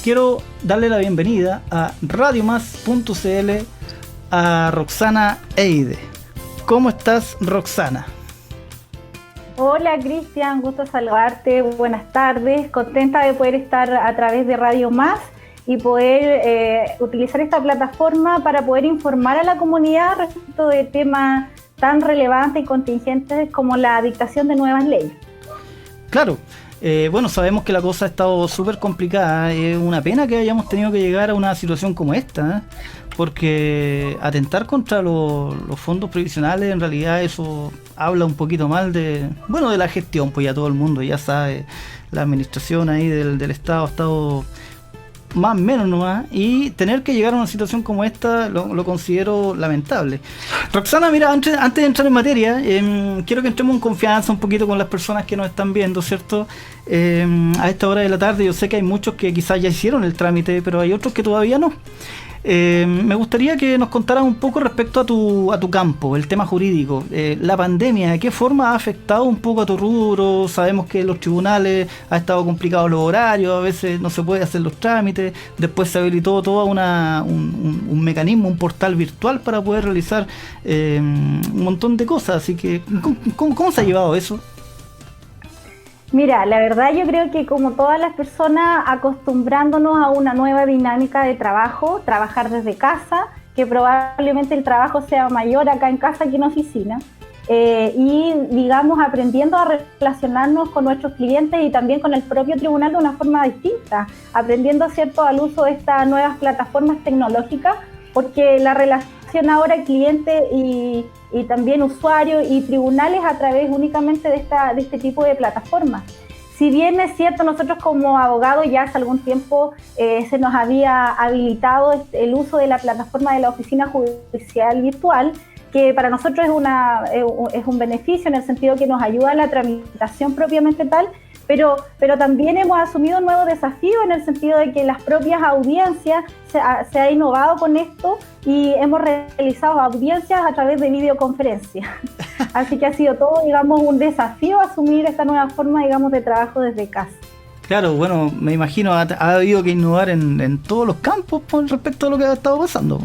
quiero darle la bienvenida a radiomás.cl a Roxana Eide. ¿Cómo estás, Roxana? Hola, Cristian, gusto saludarte, buenas tardes, contenta de poder estar a través de Radio Más y poder utilizar esta plataforma para poder informar a la comunidad respecto de temas tan relevantes y contingentes como la dictación de nuevas leyes. Claro. Bueno, sabemos que la cosa ha estado súper complicada. Es una pena que hayamos tenido que llegar a una situación como esta, porque atentar contra los fondos previsionales, en realidad eso habla un poquito mal de la gestión, pues ya todo el mundo ya sabe, la administración ahí del Estado ha estado más o menos nomás, y tener que llegar a una situación como esta lo considero lamentable. Roxana, mira, antes de entrar en materia, quiero que entremos en confianza un poquito con las personas que nos están viendo, ¿cierto? A esta hora de la tarde yo sé que hay muchos que quizás ya hicieron el trámite, pero hay otros que todavía no. Me gustaría que nos contaras un poco respecto a tu campo, el tema jurídico. La pandemia, ¿de qué forma ha afectado un poco a tu rubro? Sabemos que en los tribunales ha estado complicado los horarios, a veces no se puede hacer los trámites, después se habilitó todo un mecanismo, un portal virtual para poder realizar un montón de cosas, así que ¿cómo se ha llevado eso? Mira, la verdad yo creo que como todas las personas acostumbrándonos a una nueva dinámica de trabajo, trabajar desde casa, que probablemente el trabajo sea mayor acá en casa que en oficina, y digamos aprendiendo a relacionarnos con nuestros clientes y también con el propio tribunal de una forma distinta, aprendiendo, ¿cierto?, al uso de estas nuevas plataformas tecnológicas, porque la relación ahora cliente y también usuario y tribunales a través únicamente de este tipo de plataformas. Si bien es cierto, nosotros como abogados ya hace algún tiempo se nos había habilitado el uso de la plataforma de la oficina judicial virtual, que para nosotros es un beneficio en el sentido que nos ayuda a la tramitación propiamente tal, pero también hemos asumido un nuevo desafío en el sentido de que las propias audiencias se ha innovado con esto y hemos realizado audiencias a través de videoconferencia. Así que ha sido todo, digamos, un desafío asumir esta nueva forma, digamos, de trabajo desde casa. Claro, bueno, me imagino ha habido que innovar en todos los campos con respecto a lo que ha estado pasando.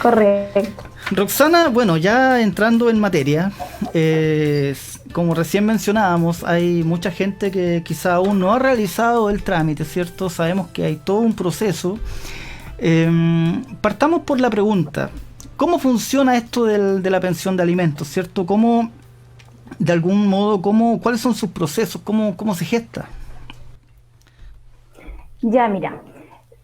Correcto. Roxana, bueno, ya entrando en materia, como recién mencionábamos, hay mucha gente que quizá aún no ha realizado el trámite, ¿cierto? Sabemos que hay todo un proceso. Partamos por la pregunta, ¿cómo funciona esto de la pensión de alimentos, ¿cierto? ¿Cómo, de algún modo, cuáles son sus procesos? ¿Cómo se gesta? Ya, mira.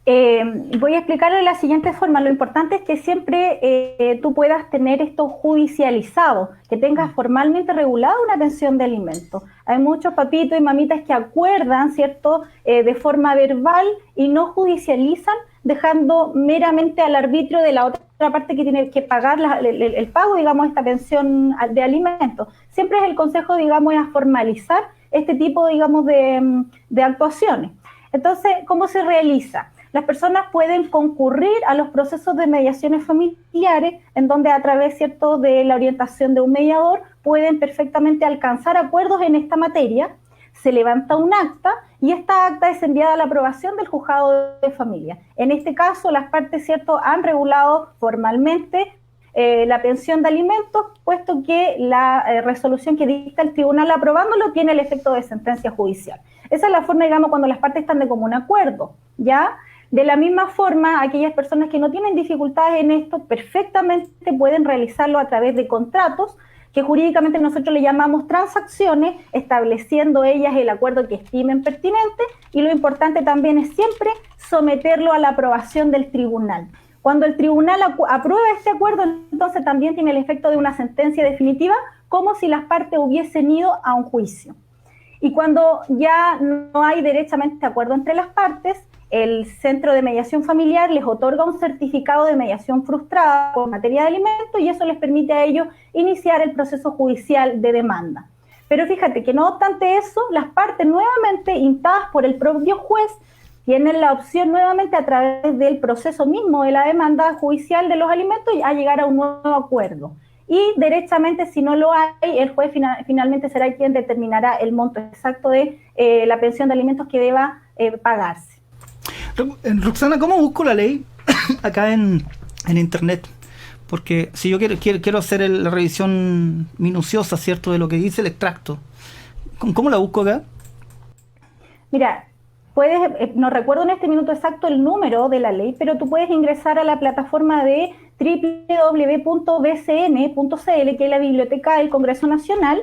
Voy a explicarlo de la siguiente forma. Lo importante es que siempre tú puedas tener esto judicializado, que tengas formalmente regulada una pensión de alimentos. Hay muchos papitos y mamitas que acuerdan, ¿cierto?, de forma verbal y no judicializan, dejando meramente al arbitrio de la otra parte que tiene que pagar el pago, digamos, esta pensión de alimentos. Siempre es el consejo, digamos, a formalizar este tipo, digamos, de actuaciones. Entonces, ¿cómo se realiza? Las personas pueden concurrir a los procesos de mediaciones familiares, en donde a través, ¿cierto?, de la orientación de un mediador pueden perfectamente alcanzar acuerdos en esta materia. Se levanta un acta y esta acta es enviada a la aprobación del juzgado de familia. En este caso, las partes, ¿cierto?, han regulado formalmente la pensión de alimentos, puesto que la resolución que dicta el tribunal aprobándolo tiene el efecto de sentencia judicial. Esa es la forma, digamos, cuando las partes están de común acuerdo, ¿ya? De la misma forma, aquellas personas que no tienen dificultades en esto perfectamente pueden realizarlo a través de contratos, que jurídicamente nosotros le llamamos transacciones, estableciendo ellas el acuerdo que estimen pertinente, y lo importante también es siempre someterlo a la aprobación del tribunal. Cuando el tribunal aprueba este acuerdo, entonces también tiene el efecto de una sentencia definitiva, como si las partes hubiesen ido a un juicio. Y cuando ya no hay derechamente acuerdo entre las partes, el Centro de Mediación Familiar les otorga un certificado de mediación frustrada por materia de alimentos y eso les permite a ellos iniciar el proceso judicial de demanda. Pero fíjate que no obstante eso, las partes nuevamente instadas por el propio juez tienen la opción nuevamente a través del proceso mismo de la demanda judicial de los alimentos a llegar a un nuevo acuerdo. Y derechamente, si no lo hay, el juez finalmente será quien determinará el monto exacto de la pensión de alimentos que deba pagarse. Roxana, ¿cómo busco la ley acá en internet? Porque si yo quiero hacer la revisión minuciosa, ¿cierto?, de lo que dice el extracto, ¿cómo la busco acá? Mira, no recuerdo en este minuto exacto el número de la ley, pero tú puedes ingresar a la plataforma de www.bcn.cl, que es la Biblioteca del Congreso Nacional,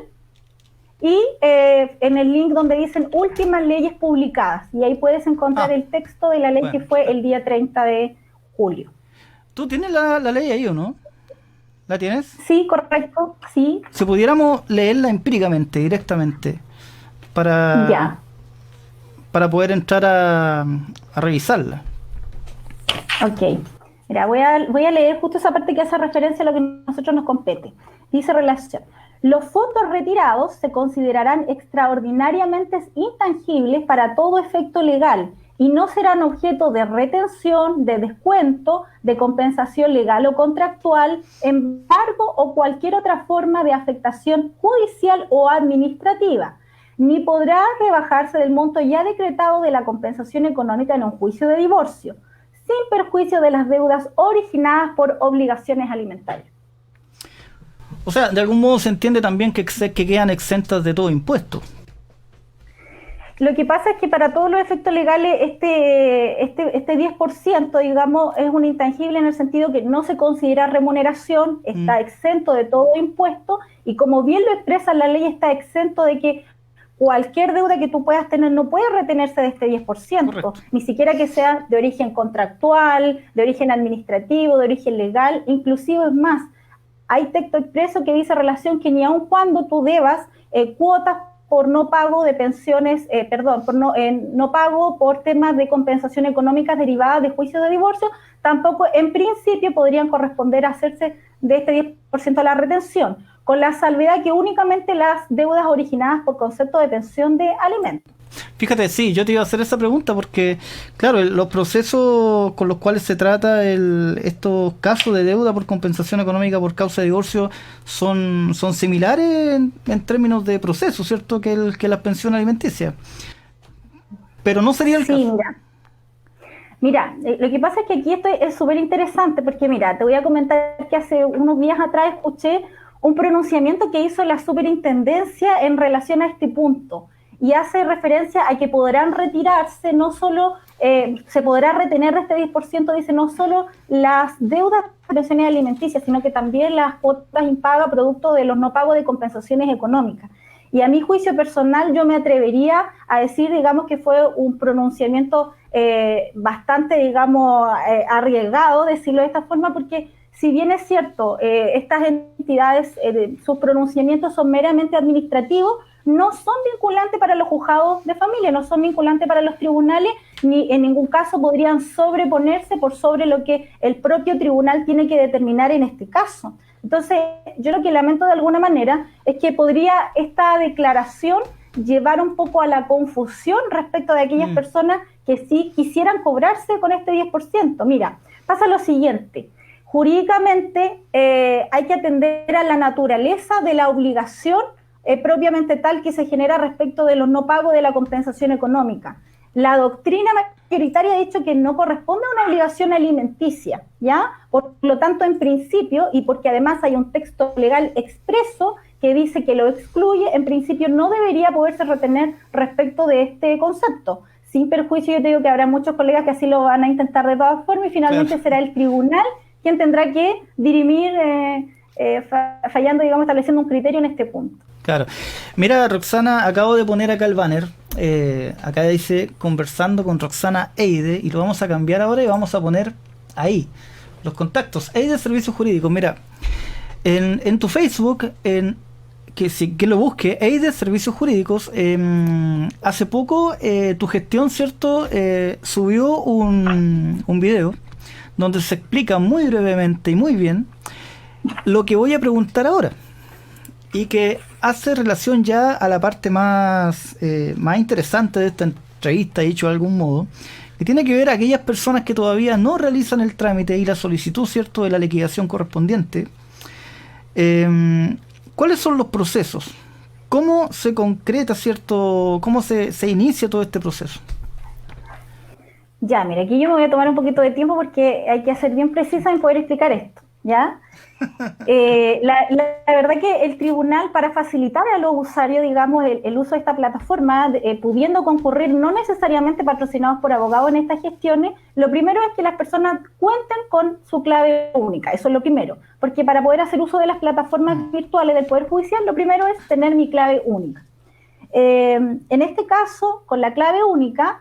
y en el link donde dicen últimas leyes publicadas, y ahí puedes encontrar el texto de la ley que fue el día 30 de julio. ¿Tú tienes la ley ahí o no? ¿La tienes? Sí, correcto, sí. Si pudiéramos leerla empíricamente, directamente, para poder entrar a revisarla. Ok. Mira, voy a leer justo esa parte que hace referencia a lo que a nosotros nos compete. Dice relación. Los fondos retirados se considerarán extraordinariamente intangibles para todo efecto legal y no serán objeto de retención, de descuento, de compensación legal o contractual, embargo o cualquier otra forma de afectación judicial o administrativa, ni podrá rebajarse del monto ya decretado de la compensación económica en un juicio de divorcio, sin perjuicio de las deudas originadas por obligaciones alimentarias. O sea, de algún modo se entiende también que quedan exentas de todo impuesto. Lo que pasa es que para todos los efectos legales este 10%, digamos, es un intangible en el sentido que no se considera remuneración, está exento de todo impuesto y como bien lo expresa la ley, está exento de que cualquier deuda que tú puedas tener no puede retenerse de este 10%, correcto, ni siquiera que sea de origen contractual, de origen administrativo, de origen legal, inclusive es más, hay texto expreso que dice relación que ni aun cuando tú debas cuotas por no pago de pensiones, no pago por temas de compensación económica derivadas de juicio de divorcio, tampoco en principio podrían corresponder a hacerse de este 10% a la retención, con la salvedad que únicamente las deudas originadas por concepto de pensión de alimentos. Fíjate, sí, yo te iba a hacer esa pregunta porque, claro, los procesos con los cuales se trata estos casos de deuda por compensación económica por causa de divorcio son similares en términos de proceso, ¿cierto?, que las pensiones alimenticias. Pero no sería el caso. Mira, lo que pasa es que aquí esto es súper interesante porque, mira, te voy a comentar que hace unos días atrás escuché un pronunciamiento que hizo la superintendencia en relación a este punto. Y hace referencia a que podrán retirarse, no solo, se podrá retener de este 10%, dice, no solo las deudas de pensiones alimenticias, sino que también las cuotas impagas producto de los no pagos de compensaciones económicas. Y a mi juicio personal yo me atrevería a decir, digamos, que fue un pronunciamiento bastante, digamos, arriesgado, decirlo de esta forma, porque si bien es cierto, estas entidades, sus pronunciamientos son meramente administrativos, no son vinculantes para los juzgados de familia, no son vinculantes para los tribunales, ni en ningún caso podrían sobreponerse por sobre lo que el propio tribunal tiene que determinar en este caso. Entonces, yo lo que lamento de alguna manera es que podría esta declaración llevar un poco a la confusión respecto de aquellas personas que sí quisieran cobrarse con este 10%. Mira, pasa lo siguiente. Jurídicamente hay que atender a la naturaleza de la obligación propiamente tal que se genera respecto de los no pagos de la compensación económica. La doctrina mayoritaria ha dicho que no corresponde a una obligación alimenticia, ¿ya? Por lo tanto, en principio, y porque además hay un texto legal expreso que dice que lo excluye, en principio no debería poderse retener respecto de este concepto. Sin perjuicio, yo te digo que habrá muchos colegas que así lo van a intentar de todas formas y finalmente será el tribunal quien tendrá que dirimir fallando, digamos, estableciendo un criterio en este punto. Claro. Mira, Roxana, acabo de poner acá el banner. Acá dice conversando con Roxana Eide y lo vamos a cambiar ahora y vamos a poner ahí los contactos. Eide Servicios Jurídicos. Mira, en tu Facebook, que lo busque, Eide Servicios Jurídicos. Hace poco tu gestión, ¿cierto? Subió un video donde se explica muy brevemente y muy bien lo que voy a preguntar ahora. Y que hace relación ya a la parte más interesante de esta entrevista, dicho de algún modo, que tiene que ver a aquellas personas que todavía no realizan el trámite y la solicitud, ¿cierto?, de la liquidación correspondiente. ¿Cuáles son los procesos? ¿Cómo se concreta, ¿cierto?, cómo se inicia todo este proceso? Ya, mira, aquí yo me voy a tomar un poquito de tiempo porque hay que ser bien precisa en poder explicar esto, ¿ya? La verdad que el tribunal, para facilitar a los usuarios, digamos, el uso de esta plataforma, pudiendo concurrir, no necesariamente patrocinados por abogados en estas gestiones, lo primero es que las personas cuenten con su clave única, eso es lo primero, porque para poder hacer uso de las plataformas virtuales del Poder Judicial, lo primero es tener mi clave única. En este caso, con la clave única,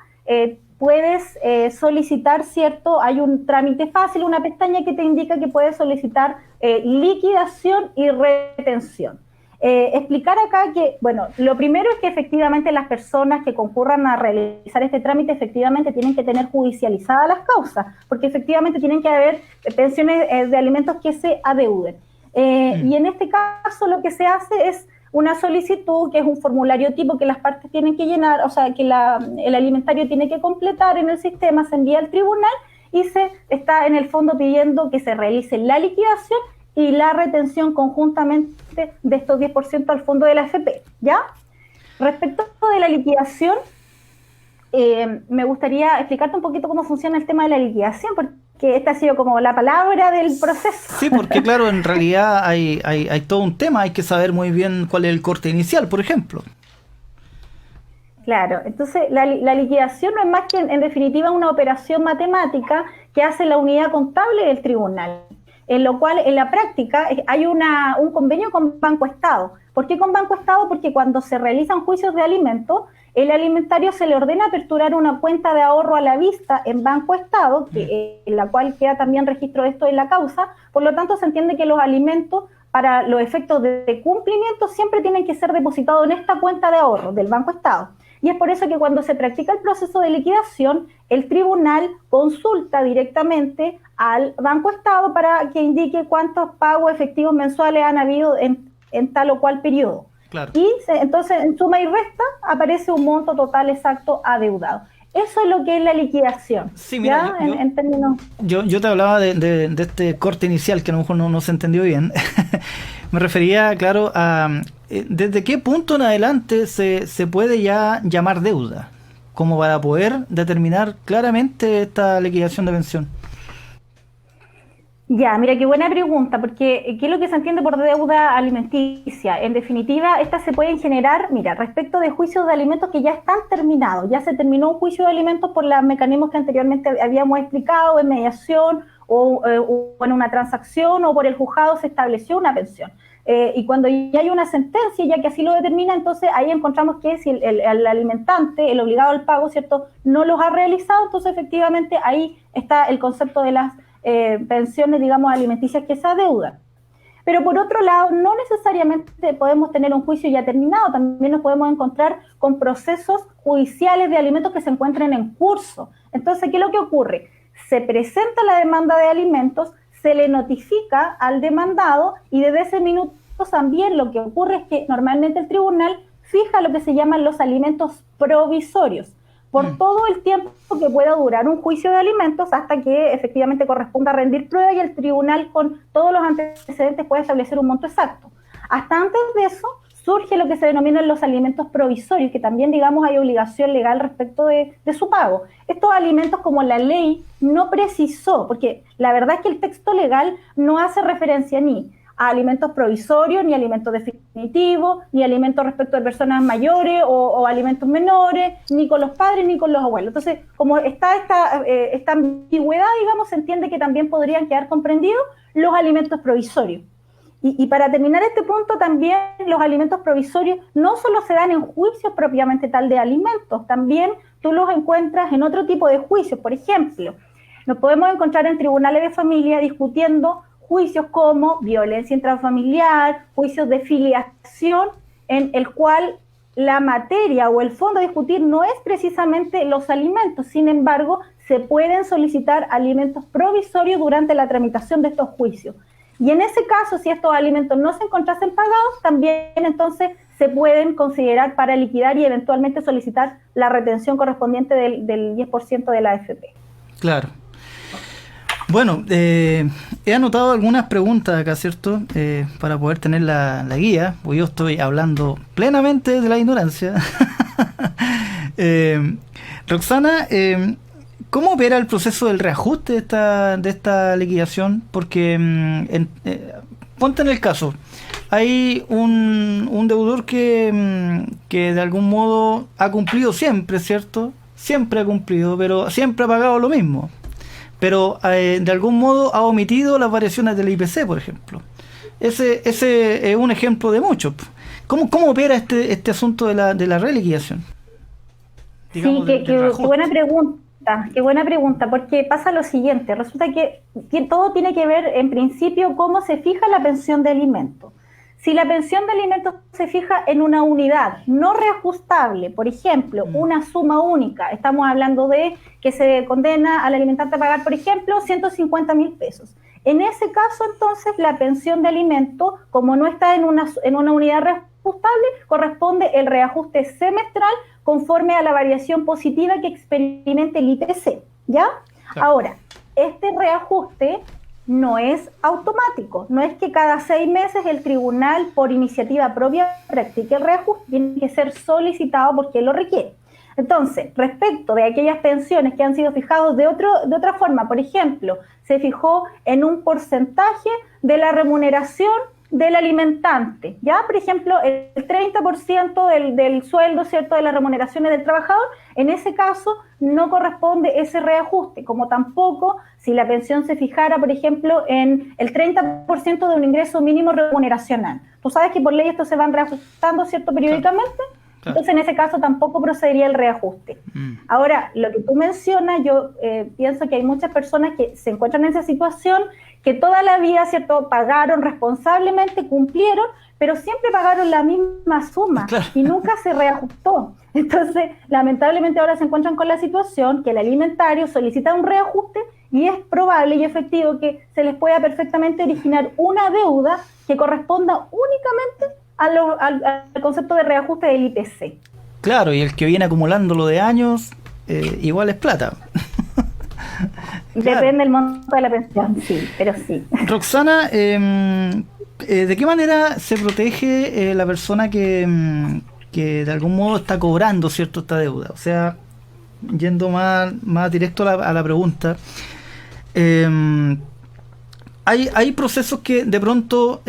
puedes solicitar, ¿cierto? Hay un trámite fácil, una pestaña que te indica que puedes solicitar liquidación y retención. Explicar acá que, bueno, lo primero es que efectivamente las personas que concurran a realizar este trámite efectivamente tienen que tener judicializadas las causas, porque efectivamente tienen que haber pensiones de alimentos que se adeuden. Y en este caso lo que se hace es una solicitud, que es un formulario tipo que las partes tienen que llenar, o sea, que el alimentario tiene que completar en el sistema, se envía al tribunal y se está en el fondo pidiendo que se realice la liquidación y la retención conjuntamente de estos 10% al fondo de la AFP, ¿ya? Respecto de la liquidación, me gustaría explicarte un poquito cómo funciona el tema de la liquidación, porque esta ha sido como la palabra del proceso. Sí, porque claro, en realidad hay todo un tema, hay que saber muy bien cuál es el corte inicial, por ejemplo. Claro, entonces la liquidación no es más que en definitiva una operación matemática que hace la unidad contable del tribunal, en lo cual en la práctica hay un convenio con Banco Estado. ¿Por qué con Banco Estado? Porque cuando se realizan juicios de alimentos, el alimentario se le ordena aperturar una cuenta de ahorro a la vista en Banco Estado, en la cual queda también registro de esto en la causa. Por lo tanto, se entiende que los alimentos, para los efectos de cumplimiento, siempre tienen que ser depositados en esta cuenta de ahorro del Banco Estado. Y es por eso que cuando se practica el proceso de liquidación, el tribunal consulta directamente al Banco Estado para que indique cuántos pagos efectivos mensuales han habido en tal o cual periodo. Claro. Y entonces, en suma y resta, aparece un monto total exacto adeudado. Eso es lo que es la liquidación. Sí, mira, en términos... yo te hablaba de este corte inicial que a lo mejor no se entendió bien. Me refería, claro, a desde qué punto en adelante se puede ya llamar deuda, como para poder determinar claramente esta liquidación de pensión. Ya, mira, qué buena pregunta, porque ¿qué es lo que se entiende por deuda alimenticia? En definitiva, estas se pueden generar, mira, respecto de juicios de alimentos que ya están terminados, ya se terminó un juicio de alimentos por los mecanismos que anteriormente habíamos explicado, en mediación o en una transacción, o por el juzgado se estableció una pensión. Y cuando ya hay una sentencia, ya que así lo determina, entonces ahí encontramos que si el alimentante, el obligado al pago, ¿cierto?, no los ha realizado, entonces efectivamente ahí está el concepto de las pensiones, digamos, alimenticias que se adeudan. Pero por otro lado, no necesariamente podemos tener un juicio ya terminado, también nos podemos encontrar con procesos judiciales de alimentos que se encuentren en curso. Entonces, ¿qué es lo que ocurre? Se presenta la demanda de alimentos, se le notifica al demandado y desde ese minuto también lo que ocurre es que normalmente el tribunal fija lo que se llaman los alimentos provisorios por todo el tiempo que pueda durar un juicio de alimentos hasta que efectivamente corresponda rendir prueba y el tribunal con todos los antecedentes puede establecer un monto exacto. Hasta antes de eso surge lo que se denominan los alimentos provisorios, que también, digamos, hay obligación legal respecto de su pago. Estos alimentos, como la ley no precisó, porque la verdad es que el texto legal no hace referencia ni a alimentos provisorios, ni alimentos definitivos, ni alimentos respecto de personas mayores o alimentos menores, ni con los padres ni con los abuelos. Entonces, como está esta ambigüedad, digamos, se entiende que también podrían quedar comprendidos los alimentos provisorios. Y para terminar este punto, también los alimentos provisorios no solo se dan en juicios propiamente tal de alimentos, también tú los encuentras en otro tipo de juicios. Por ejemplo, nos podemos encontrar en tribunales de familia discutiendo juicios como violencia intrafamiliar, juicios de filiación, en el cual la materia o el fondo a discutir no es precisamente los alimentos, sin embargo, se pueden solicitar alimentos provisorios durante la tramitación de estos juicios. Y en ese caso, si estos alimentos no se encontrasen pagados, también entonces se pueden considerar para liquidar y eventualmente solicitar la retención correspondiente del 10% de la AFP. Claro. Bueno, he anotado algunas preguntas acá, ¿cierto? Para poder tener la guía, porque yo estoy hablando plenamente de la ignorancia. Roxana, ¿cómo opera el proceso del reajuste de esta liquidación? Porque ponte en el caso, hay un deudor que de algún modo ha cumplido siempre, ¿cierto? Siempre ha cumplido, pero siempre ha pagado lo mismo. Pero de algún modo ha omitido las variaciones del IPC, por ejemplo. Ese es un ejemplo de muchos. ¿Cómo opera este asunto de la reliquidación? Digamos, sí, qué buena pregunta, porque pasa lo siguiente, resulta que todo tiene que ver, en principio, cómo se fija la pensión de alimentos. Si la pensión de alimentos se fija en una unidad no reajustable, por ejemplo, una suma única, estamos hablando de que se condena al alimentante a pagar, por ejemplo, 150.000 pesos. En ese caso, entonces, la pensión de alimentos, como no está en una unidad reajustable, corresponde el reajuste semestral conforme a la variación positiva que experimente el IPC, ¿ya? Claro. Ahora, este reajuste no es automático, no es que cada 6 meses el tribunal, por iniciativa propia, practique el reajuste, tiene que ser solicitado porque lo requiere. Entonces, respecto de aquellas pensiones que han sido fijadas de otra forma, por ejemplo, se fijó en un porcentaje de la remuneración del alimentante, ¿ya? Por ejemplo, el 30% del sueldo, ¿cierto?, de las remuneraciones del trabajador, en ese caso no corresponde ese reajuste, como tampoco si la pensión se fijara, por ejemplo, en el 30% de un ingreso mínimo remuneracional. Tú sabes que por ley esto se van reajustando, ¿cierto?, periódicamente. Claro. Entonces, en ese caso tampoco procedería el reajuste. Ahora, lo que tú mencionas, yo pienso que hay muchas personas que se encuentran en esa situación, que toda la vida, ¿cierto?, pagaron responsablemente, cumplieron, pero siempre pagaron la misma suma, claro, y nunca se reajustó. Entonces, lamentablemente ahora se encuentran con la situación que el alimentario solicita un reajuste y es probable y efectivo que se les pueda perfectamente originar una deuda que corresponda únicamente al concepto de reajuste del IPC. Claro, y el que viene acumulándolo de años, igual es plata. Depende claro del monto de la pensión, sí, pero sí. Roxana, ¿de qué manera se protege la persona que de algún modo está cobrando, ¿cierto?, esta deuda? O sea, yendo más directo a la pregunta, hay procesos que de pronto,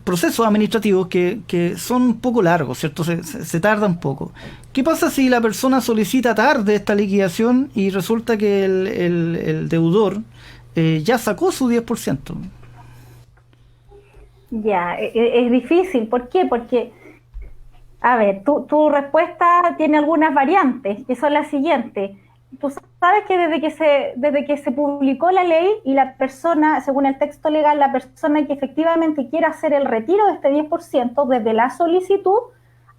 procesos administrativos que son un poco largos, ¿cierto? Se tarda un poco. ¿Qué pasa si la persona solicita tarde esta liquidación y resulta que el deudor ya sacó su 10%? Ya, es difícil. ¿Por qué? Porque, a ver, tu respuesta tiene algunas variantes, que son las siguientes. Tú sabes que desde que se publicó la ley y la persona, según el texto legal, la persona que efectivamente quiera hacer el retiro de este 10%, desde la solicitud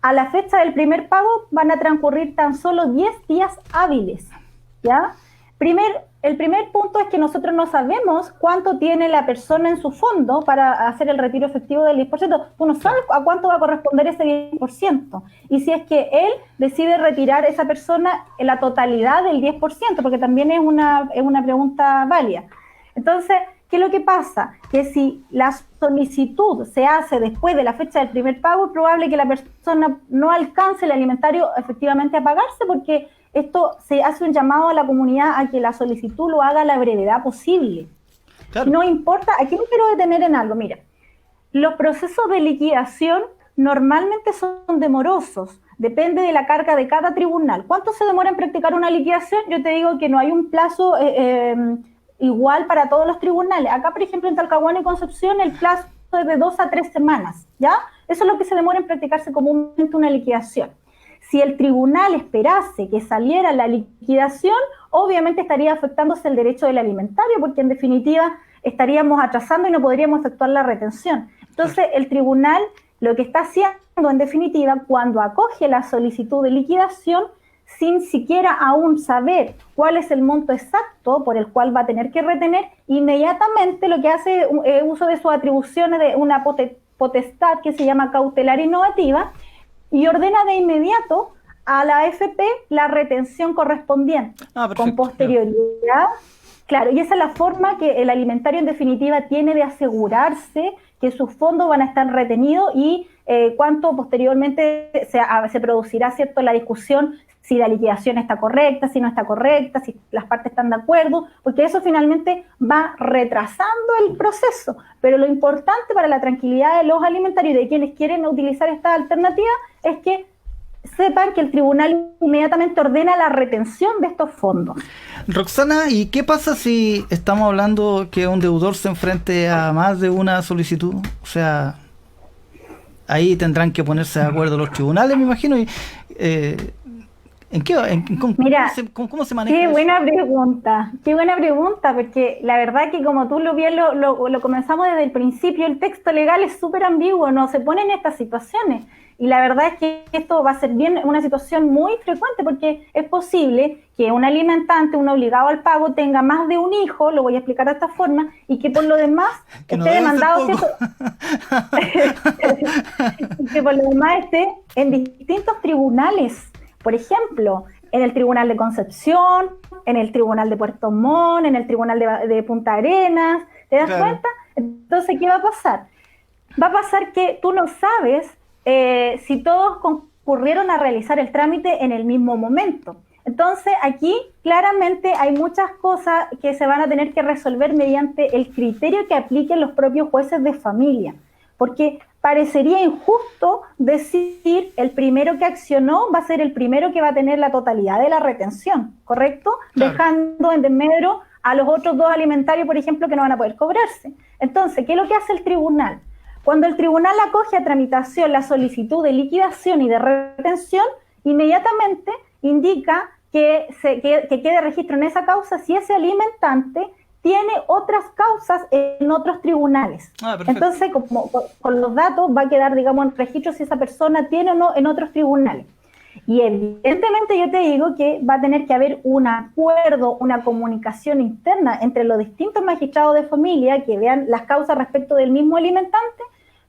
a la fecha del primer pago van a transcurrir tan solo 10 días hábiles, ¿ya? El primer punto es que nosotros no sabemos cuánto tiene la persona en su fondo para hacer el retiro efectivo del 10%. Tú no sabes a cuánto va a corresponder ese 10%. Y si es que él decide retirar esa persona en la totalidad del 10%, porque también es una pregunta válida. Entonces, ¿qué es lo que pasa? Que si la solicitud se hace después de la fecha del primer pago, es probable que la persona no alcance el alimentario efectivamente a pagarse, porque esto se hace un llamado a la comunidad a que la solicitud lo haga a la brevedad posible. Claro. No importa, aquí me quiero detener en algo, mira, los procesos de liquidación normalmente son demorosos, depende de la carga de cada tribunal. ¿Cuánto se demora en practicar una liquidación? Yo te digo que no hay un plazo igual para todos los tribunales. Acá, por ejemplo, en Talcahuano y Concepción, el plazo es de 2 a 3 semanas, ¿ya? Eso es lo que se demora en practicarse comúnmente una liquidación. Si el tribunal esperase que saliera la liquidación, obviamente estaría afectándose el derecho del alimentario, porque en definitiva estaríamos atrasando y no podríamos efectuar la retención. Entonces, el tribunal lo que está haciendo, en definitiva, cuando acoge la solicitud de liquidación, sin siquiera aún saber cuál es el monto exacto por el cual va a tener que retener, inmediatamente lo que hace es uso de sus atribuciones de una potestad que se llama cautelar innovativa, y ordena de inmediato a la AFP la retención correspondiente, con posterioridad. Claro, y esa es la forma que el alimentario en definitiva tiene de asegurarse que sus fondos van a estar retenidos y cuánto posteriormente se producirá, ¿cierto?, la discusión si la liquidación está correcta, si no está correcta, si las partes están de acuerdo, porque eso finalmente va retrasando el proceso. Pero lo importante para la tranquilidad de los alimentarios y de quienes quieren utilizar esta alternativa es que sepan que el tribunal inmediatamente ordena la retención de estos fondos. Roxana, ¿y qué pasa si estamos hablando que un deudor se enfrente a más de una solicitud? O sea, ahí tendrán que ponerse de acuerdo los tribunales, me imagino. Y, ¿cómo se maneja qué eso? Qué buena pregunta, porque la verdad que como tú lo comenzamos desde el principio, el texto legal es súper ambiguo, no se pone en estas situaciones. Y la verdad es que esto va a ser una situación muy frecuente, porque es posible que un alimentante, un obligado al pago, tenga más de un hijo, lo voy a explicar de esta forma, y que por lo demás esté demandado, ¿cierto? Y que por lo demás esté en distintos tribunales. Por ejemplo, en el Tribunal de Concepción, en el Tribunal de Puerto Montt, en el Tribunal de Punta Arenas. ¿Te das cuenta? Entonces, ¿qué va a pasar? Va a pasar que tú no sabes si todos concurrieron a realizar el trámite en el mismo momento. Entonces, aquí claramente hay muchas cosas que se van a tener que resolver mediante el criterio que apliquen los propios jueces de familia, porque parecería injusto decir el primero que accionó va a ser el primero que va a tener la totalidad de la retención, ¿correcto? Claro. Dejando en desmedro a los otros dos alimentarios, por ejemplo, que no van a poder cobrarse. Entonces, ¿qué es lo que hace el tribunal? Cuando el tribunal acoge a tramitación la solicitud de liquidación y de retención, inmediatamente indica que quede registro en esa causa si ese alimentante tiene otras causas en otros tribunales. Entonces, con los datos va a quedar, digamos, en registro si esa persona tiene o no en otros tribunales. Y evidentemente yo te digo que va a tener que haber un acuerdo, una comunicación interna entre los distintos magistrados de familia que vean las causas respecto del mismo alimentante,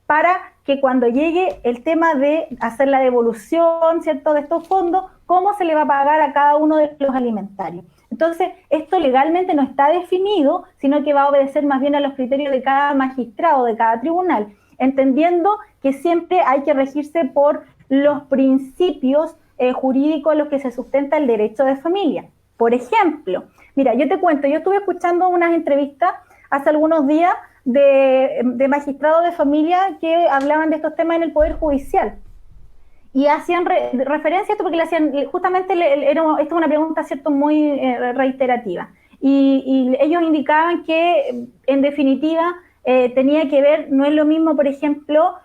para que cuando llegue el tema de hacer la devolución, ¿cierto?, de estos fondos, cómo se le va a pagar a cada uno de los alimentarios. Entonces, esto legalmente no está definido, sino que va a obedecer más bien a los criterios de cada magistrado, de cada tribunal, entendiendo que siempre hay que regirse por los principios jurídicos en los que se sustenta el derecho de familia. Por ejemplo, mira, yo te cuento, yo estuve escuchando unas entrevistas hace algunos días de magistrados de familia que hablaban de estos temas en el Poder Judicial. Y hacían referencia a esto porque le hacían, justamente esta es una pregunta, ¿cierto?, muy reiterativa. Y ellos indicaban que, en definitiva, tenía que ver, no es lo mismo, por ejemplo,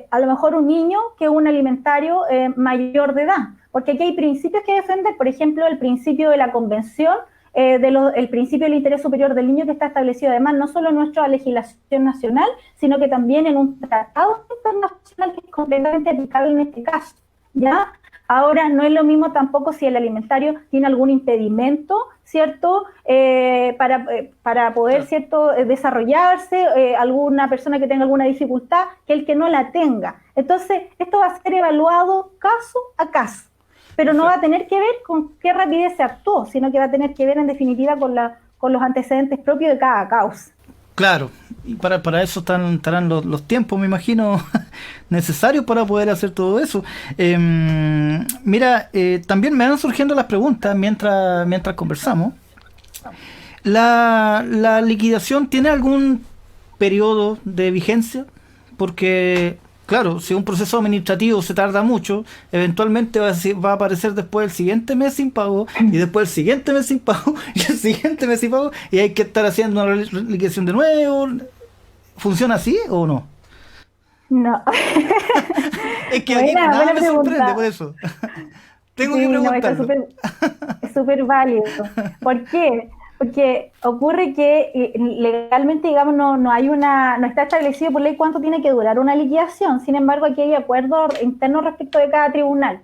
a lo mejor un niño que un alimentario mayor de edad. Porque aquí hay principios que defender, por ejemplo, el principio de la convención, el principio del interés superior del niño, que está establecido además no solo en nuestra legislación nacional, sino que también en un tratado internacional que es completamente aplicable en este caso, ¿ya? Ahora, no es lo mismo tampoco si el alimentario tiene algún impedimento, ¿cierto?, para poder, ¿cierto?, desarrollarse, alguna persona que tenga alguna dificultad, que el que no la tenga. Entonces, esto va a ser evaluado caso a caso, pero no va a tener que ver con qué rapidez se actuó, sino que va a tener que ver, en definitiva, con los antecedentes propios de cada causa. Claro, y para eso estarán los tiempos, me imagino, necesarios para poder hacer todo eso. Mira, también me van surgiendo las preguntas mientras conversamos. ¿La liquidación tiene algún periodo de vigencia? Porque, claro, si un proceso administrativo se tarda mucho, eventualmente va a aparecer después el siguiente mes sin pago, y después el siguiente mes sin pago, y el siguiente mes sin pago, y hay que estar haciendo una liquidación de nuevo. ¿Funciona así o no? No. Es que aquí nada me sorprende por eso. Tengo que preguntarlo. No, es súper válido. ¿Por qué? Porque ocurre que legalmente, digamos, no está establecido por ley cuánto tiene que durar una liquidación. Sin embargo, aquí hay acuerdos internos respecto de cada tribunal.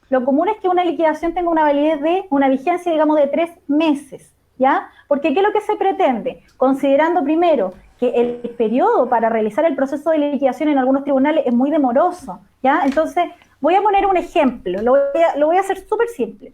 Lo común es que una liquidación tenga una validez una vigencia, digamos, de 3 meses, ¿ya? Porque ¿qué es lo que se pretende? Considerando primero que el periodo para realizar el proceso de liquidación en algunos tribunales es muy demoroso, ¿ya? Entonces, voy a poner un ejemplo, lo voy a hacer súper simple.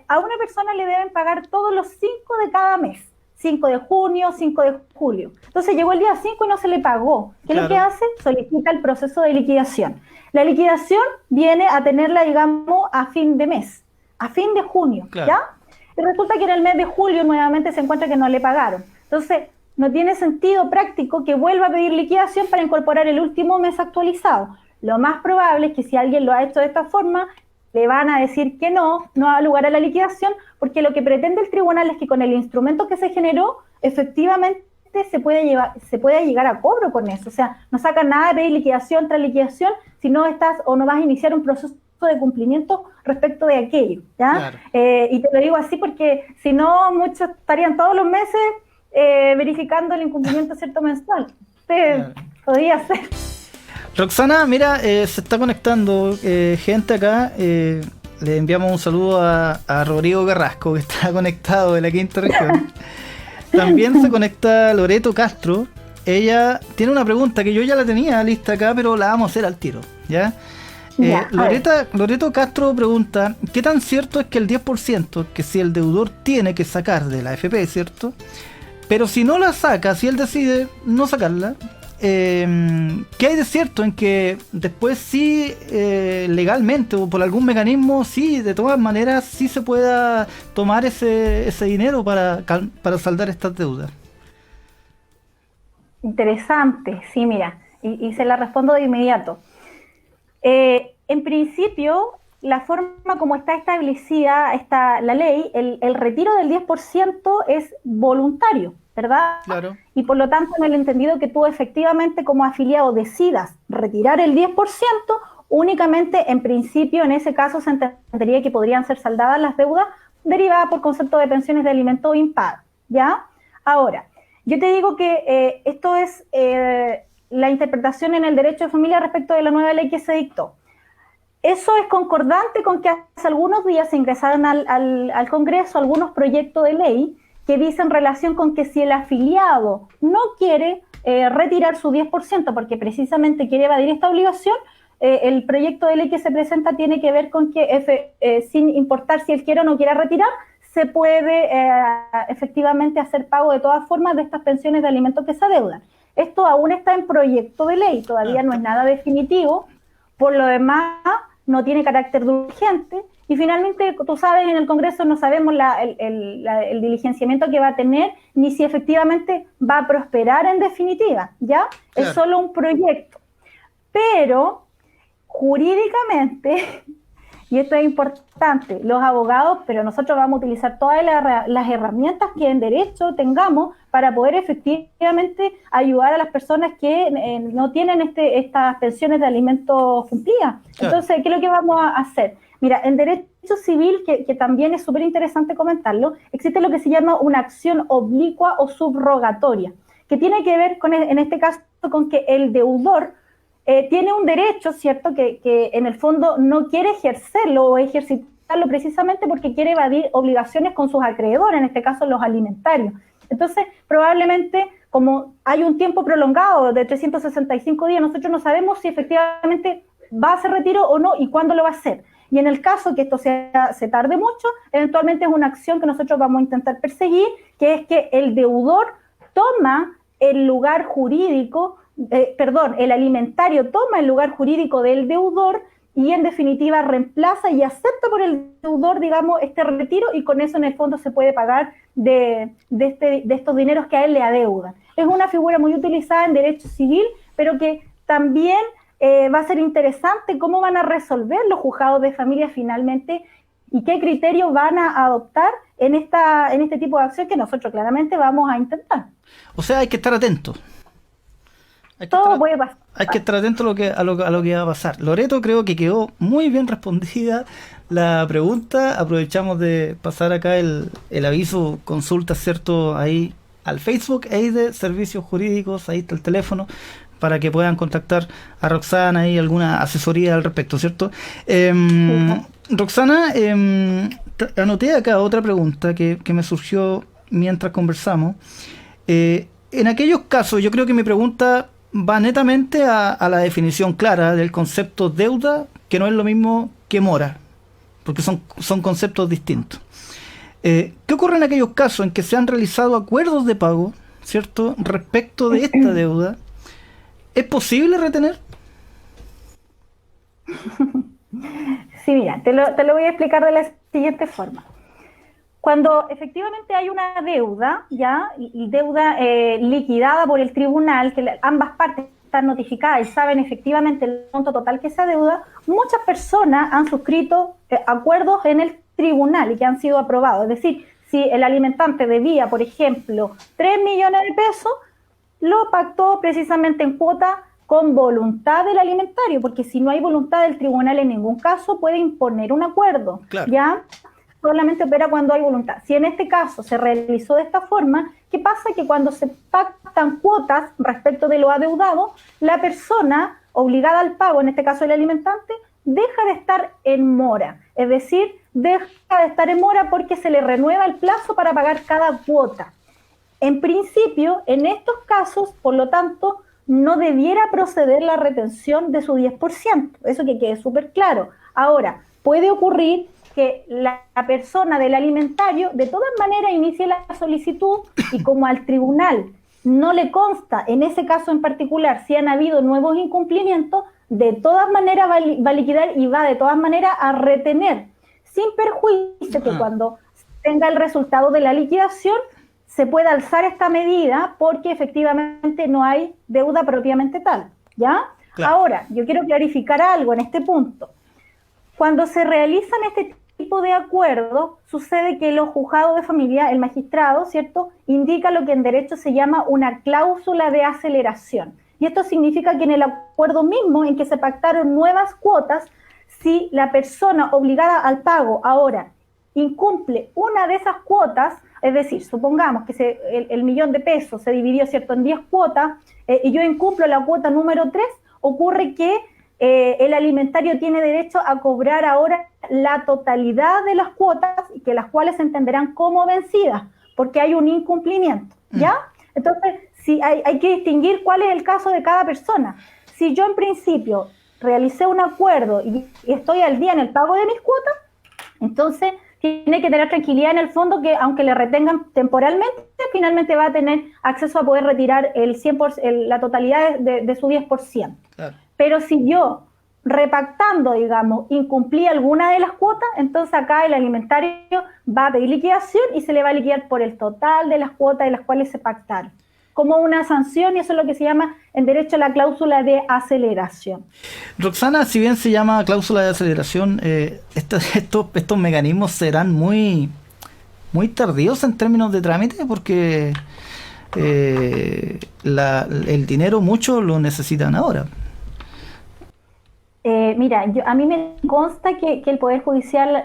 A una persona le deben pagar todos los 5 de cada mes, 5 de junio, 5 de julio. Entonces llegó el día 5 y no se le pagó. ¿Qué es lo que hace? Solicita el proceso de liquidación. La liquidación viene a tenerla, digamos, a fin de mes, a fin de junio, ¿ya? Y resulta que en el mes de julio nuevamente se encuentra que no le pagaron. Entonces, no tiene sentido práctico que vuelva a pedir liquidación para incorporar el último mes actualizado. Lo más probable es que si alguien lo ha hecho de esta forma, le van a decir que no da lugar a la liquidación, porque lo que pretende el tribunal es que con el instrumento que se generó, efectivamente se puede llegar a cobro con eso. O sea, no sacan nada de pedir liquidación tras liquidación si no estás o no vas a iniciar un proceso de cumplimiento respecto de aquello, ¿ya? Claro. Y te lo digo así porque si no, muchos estarían todos los meses verificando el incumplimiento cierto mensual. Podría ser. Roxana, mira, se está conectando gente acá. Le enviamos un saludo a Rodrigo Carrasco, que está conectado de la quinta región. También se conecta Loreto Castro. Ella tiene una pregunta que yo ya la tenía lista acá, pero la vamos a hacer al tiro, ¿ya? Loreto Castro pregunta, ¿qué tan cierto es que el 10% que si el deudor tiene que sacar de la AFP, ¿cierto? Pero si no la saca, si él decide no sacarla, ¿qué hay de cierto en que después sí, legalmente o por algún mecanismo, sí, de todas maneras, sí se pueda tomar ese dinero para saldar estas deudas? Interesante, sí, mira, y se la respondo de inmediato. En principio, la forma como está establecida la ley, el retiro del 10% es voluntario, ¿verdad? Claro. Y por lo tanto, en el entendido que tú efectivamente como afiliado decidas retirar el 10%, únicamente en principio en ese caso se entendería que podrían ser saldadas las deudas derivadas por concepto de pensiones de alimento impago, ¿ya? Ahora, yo te digo que esto es la interpretación en el derecho de familia respecto de la nueva ley que se dictó. Eso es concordante con que hace algunos días se ingresaron al Congreso algunos proyectos de ley que dicen relación con que si el afiliado no quiere retirar su 10% porque precisamente quiere evadir esta obligación, el proyecto de ley que se presenta tiene que ver con que sin importar si él quiere o no quiere retirar, se puede efectivamente hacer pago de todas formas de estas pensiones de alimentos que se adeudan. Esto aún está en proyecto de ley, todavía no es nada definitivo, por lo demás no tiene carácter de urgente, y finalmente, tú sabes, en el Congreso no sabemos el diligenciamiento que va a tener, ni si efectivamente va a prosperar en definitiva, ¿ya? Claro. Es solo un proyecto. Pero, jurídicamente, y esto es importante, los abogados, pero nosotros vamos a utilizar todas las herramientas que en derecho tengamos para poder efectivamente ayudar a las personas que no tienen estas pensiones de alimentos cumplidas. Claro. Entonces, ¿qué es lo que vamos a hacer? Mira, en derecho civil, que también es súper interesante comentarlo, existe lo que se llama una acción oblicua o subrogatoria, que tiene que ver con, en este caso, con que el deudor tiene un derecho, ¿cierto?, que en el fondo no quiere ejercerlo o ejercitarlo precisamente porque quiere evadir obligaciones con sus acreedores, en este caso los alimentarios. Entonces, probablemente, como hay un tiempo prolongado de 365 días, nosotros no sabemos si efectivamente va a hacer retiro o no y cuándo lo va a hacer. Y en el caso que esto se tarde mucho, eventualmente es una acción que nosotros vamos a intentar perseguir, que es que el deudor toma el lugar jurídico, el alimentario toma el lugar jurídico del deudor y en definitiva reemplaza y acepta por el deudor, digamos, este retiro, y con eso en el fondo se puede pagar de estos dineros que a él le adeudan. Es una figura muy utilizada en derecho civil, pero que también va a ser interesante cómo van a resolver los juzgados de familia finalmente y qué criterios van a adoptar en este tipo de acción que nosotros claramente vamos a intentar. O sea, hay que estar atentos. Todo puede pasar. Hay que estar atento a lo que va a pasar. Loreto, creo que quedó muy bien respondida la pregunta. Aprovechamos de pasar acá el aviso, consulta, ¿cierto? Ahí al Facebook, EIDE, Servicios Jurídicos, ahí está el teléfono, para que puedan contactar a Roxana y alguna asesoría al respecto, ¿cierto? Roxana, anoté acá otra pregunta que me surgió mientras conversamos. En aquellos casos, yo creo que mi pregunta va netamente a la definición clara del concepto deuda, que no es lo mismo que mora, porque son conceptos distintos. ¿Qué ocurre en aquellos casos en que se han realizado acuerdos de pago, ¿cierto?, respecto de esta deuda? ¿Es posible retener? Sí, mira, te lo voy a explicar de la siguiente forma. Cuando efectivamente hay una deuda, ¿ya? Y deuda liquidada por el tribunal, que ambas partes están notificadas y saben efectivamente el monto total que se adeuda, muchas personas han suscrito acuerdos en el tribunal y que han sido aprobados. Es decir, si el alimentante debía, por ejemplo, 3 millones de pesos, lo pactó precisamente en cuota con voluntad del alimentario, porque si no hay voluntad del tribunal en ningún caso puede imponer un acuerdo, Claro. ¿ya? Solamente opera cuando hay voluntad. Si en este caso se realizó de esta forma, ¿qué pasa? Que cuando se pactan cuotas respecto de lo adeudado, la persona obligada al pago, en este caso el alimentante, deja de estar en mora. Es decir, deja de estar en mora porque se le renueva el plazo para pagar cada cuota. En principio, en estos casos, por lo tanto, no debiera proceder la retención de su 10%. Eso que quede súper claro. Ahora, puede ocurrir que la persona del alimentario de todas maneras inicie la solicitud y como al tribunal no le consta en ese caso en particular si han habido nuevos incumplimientos, de todas maneras va a liquidar y va de todas maneras a retener, sin perjuicio que cuando tenga el resultado de la liquidación se pueda alzar esta medida porque efectivamente no hay deuda propiamente tal, ¿ya? Claro. Ahora, yo quiero clarificar algo en este punto. Cuando se realizan este tipo de acuerdos, sucede que los juzgados de familia, el magistrado, ¿cierto?, indica lo que en derecho se llama una cláusula de aceleración. Y esto significa que en el acuerdo mismo en que se pactaron nuevas cuotas, si la persona obligada al pago ahora incumple una de esas cuotas, es decir, supongamos que el millón de pesos se dividió, ¿cierto?, en 10 cuotas, y yo incumplo la cuota número 3, ocurre que el alimentario tiene derecho a cobrar ahora la totalidad de las cuotas, y que las cuales se entenderán como vencidas, porque hay un incumplimiento, ¿ya? Entonces, sí, hay que distinguir cuál es el caso de cada persona. Si yo en principio realicé un acuerdo y estoy al día en el pago de mis cuotas, entonces tiene que tener tranquilidad en el fondo que aunque le retengan temporalmente, finalmente va a tener acceso a poder retirar el 100%, la totalidad de su 10%. Claro. Pero si yo, repactando, digamos, incumplí alguna de las cuotas, entonces acá el alimentario va a pedir liquidación y se le va a liquidar por el total de las cuotas de las cuales se pactaron, como una sanción, y eso es lo que se llama en derecho la cláusula de aceleración. Roxana, si bien se llama cláusula de aceleración, estos mecanismos serán muy tardíos en términos de trámite, porque el dinero muchos lo necesitan ahora. Mira, a mí me consta que el Poder Judicial,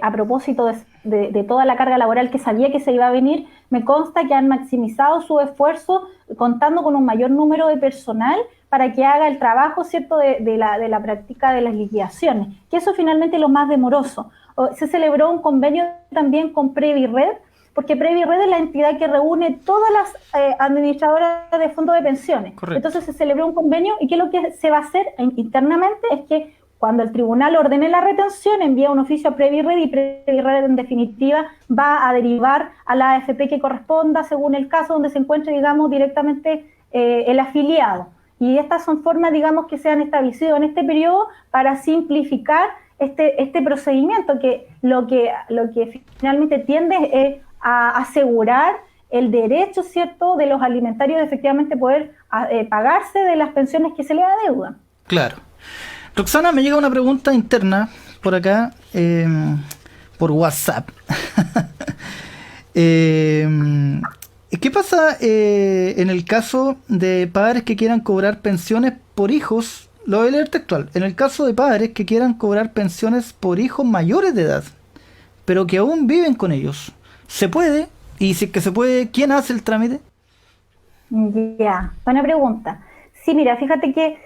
a propósito de toda la carga laboral que sabía que se iba a venir, me consta que han maximizado su esfuerzo contando con un mayor número de personal para que haga el trabajo, ¿cierto?, de la práctica de las liquidaciones, que eso finalmente es lo más demoroso. Se celebró un convenio también con Previred, porque Previred es la entidad que reúne todas las administradoras de fondos de pensiones. Correcto. Entonces se celebró un convenio y ¿qué es lo que se va a hacer internamente? Es que cuando el tribunal ordene la retención, envía un oficio a Previred y Previred en definitiva va a derivar a la AFP que corresponda según el caso donde se encuentre, digamos, directamente el afiliado. Y estas son formas, digamos, que se han establecido en este periodo para simplificar este procedimiento, que lo que finalmente tiende es a asegurar el derecho, ¿cierto?, de los alimentarios de efectivamente poder pagarse de las pensiones que se les adeudan. Claro. Roxana, me llega una pregunta interna por acá, por WhatsApp. ¿Qué pasa en el caso de padres que quieran cobrar pensiones por hijos? Lo voy a leer textual. En el caso de padres que quieran cobrar pensiones por hijos mayores de edad, pero que aún viven con ellos, ¿se puede? Y si es que se puede, ¿quién hace el trámite? Ya, buena pregunta. Sí, mira, fíjate que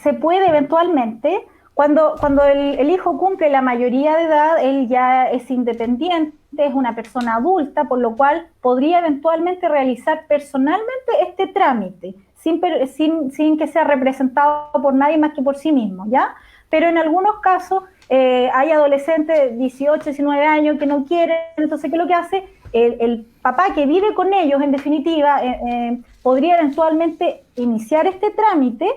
se puede eventualmente, cuando el hijo cumple la mayoría de edad, él ya es independiente, es una persona adulta, por lo cual podría eventualmente realizar personalmente este trámite, sin que sea representado por nadie más que por sí mismo, ¿ya? Pero en algunos casos hay adolescentes de 18, 19 años que no quieren, entonces, ¿qué es lo que hace? El papá que vive con ellos, en definitiva, podría eventualmente iniciar este trámite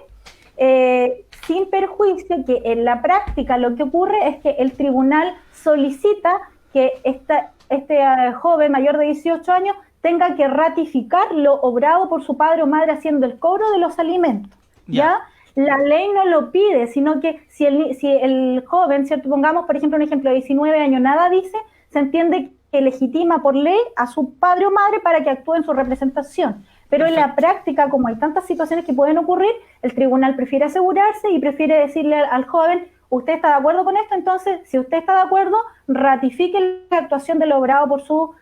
sin perjuicio que en la práctica lo que ocurre es que el tribunal solicita que este joven mayor de 18 años tenga que ratificar lo obrado por su padre o madre haciendo el cobro de los alimentos. ¿Ya? La ley no lo pide, sino que si el joven, ¿cierto? Pongamos, por ejemplo, un ejemplo de 19 años, nada dice, se entiende que legitima por ley a su padre o madre para que actúe en su representación. Pero en la práctica, como hay tantas situaciones que pueden ocurrir, el tribunal prefiere asegurarse y prefiere decirle al joven, ¿usted está de acuerdo con esto? Entonces, si usted está de acuerdo, ratifique la actuación de lo obrado por su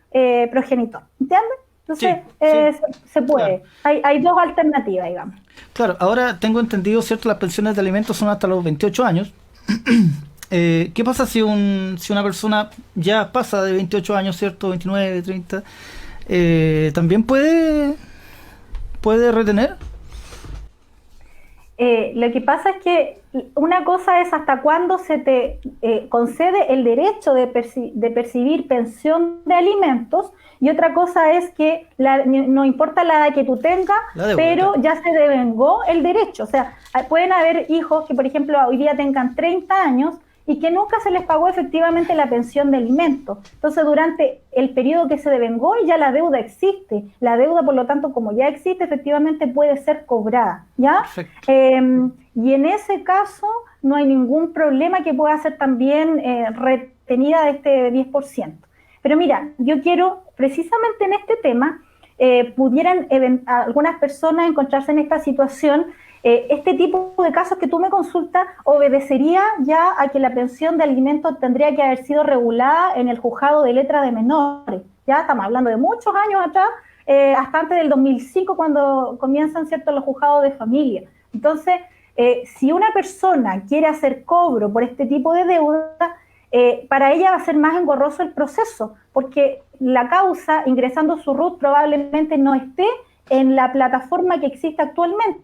progenitor. ¿Entiende? Entonces, se puede. Claro. Hay dos alternativas, digamos. Claro, ahora tengo entendido, ¿cierto? Las pensiones de alimentos son hasta los 28 años. ¿Qué pasa si una persona ya pasa de 28 años, ¿cierto? 29, 30, ¿también puede retener? Lo que pasa es que una cosa es hasta cuándo se te concede el derecho de percibir pensión de alimentos, y otra cosa es que no importa la edad que tú tengas, pero ya se devengó el derecho. O sea, pueden haber hijos que, por ejemplo, hoy día tengan 30 años y que nunca se les pagó efectivamente la pensión de alimentos. Entonces, durante el periodo que se devengó, ya la deuda existe. La deuda, por lo tanto, como ya existe, efectivamente puede ser cobrada, ¿ya? Y en ese caso, no hay ningún problema que pueda ser también retenida de este 10%. Pero mira, yo quiero, precisamente en este tema, pudieran algunas personas encontrarse en esta situación. Este tipo de casos que tú me consultas obedecería ya a que la pensión de alimentos tendría que haber sido regulada en el juzgado de letra de menores. Ya estamos hablando de muchos años atrás, hasta antes del 2005, cuando comienzan, ¿cierto?, los juzgados de familia. Entonces, si una persona quiere hacer cobro por este tipo de deuda, para ella va a ser más engorroso el proceso, porque la causa, ingresando su RUT, probablemente no esté en la plataforma que existe actualmente.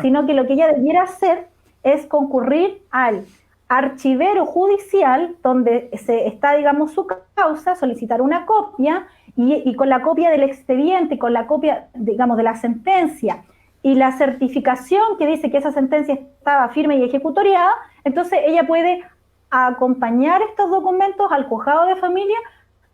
Sino que lo que ella debiera hacer es concurrir al archivero judicial donde está, digamos, su causa, solicitar una copia y con la copia del expediente, con la copia, digamos, de la sentencia y la certificación que dice que esa sentencia estaba firme y ejecutoriada, entonces ella puede acompañar estos documentos al juzgado de familia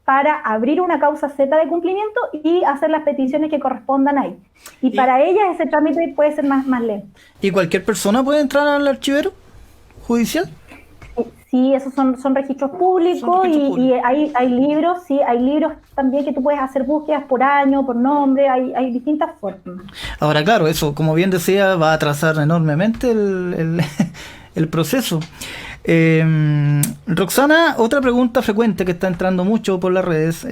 para abrir una causa Z de cumplimiento y hacer las peticiones que correspondan ahí. Y para ellas ese trámite puede ser más lento. ¿Y cualquier persona puede entrar al archivero judicial? Sí, esos son registros públicos y hay libros, sí, hay libros también que tú puedes hacer búsquedas por año, por nombre, hay distintas formas. Ahora, claro, eso, como bien decía, va a atrasar enormemente el proceso. Roxana, otra pregunta frecuente que está entrando mucho por las redes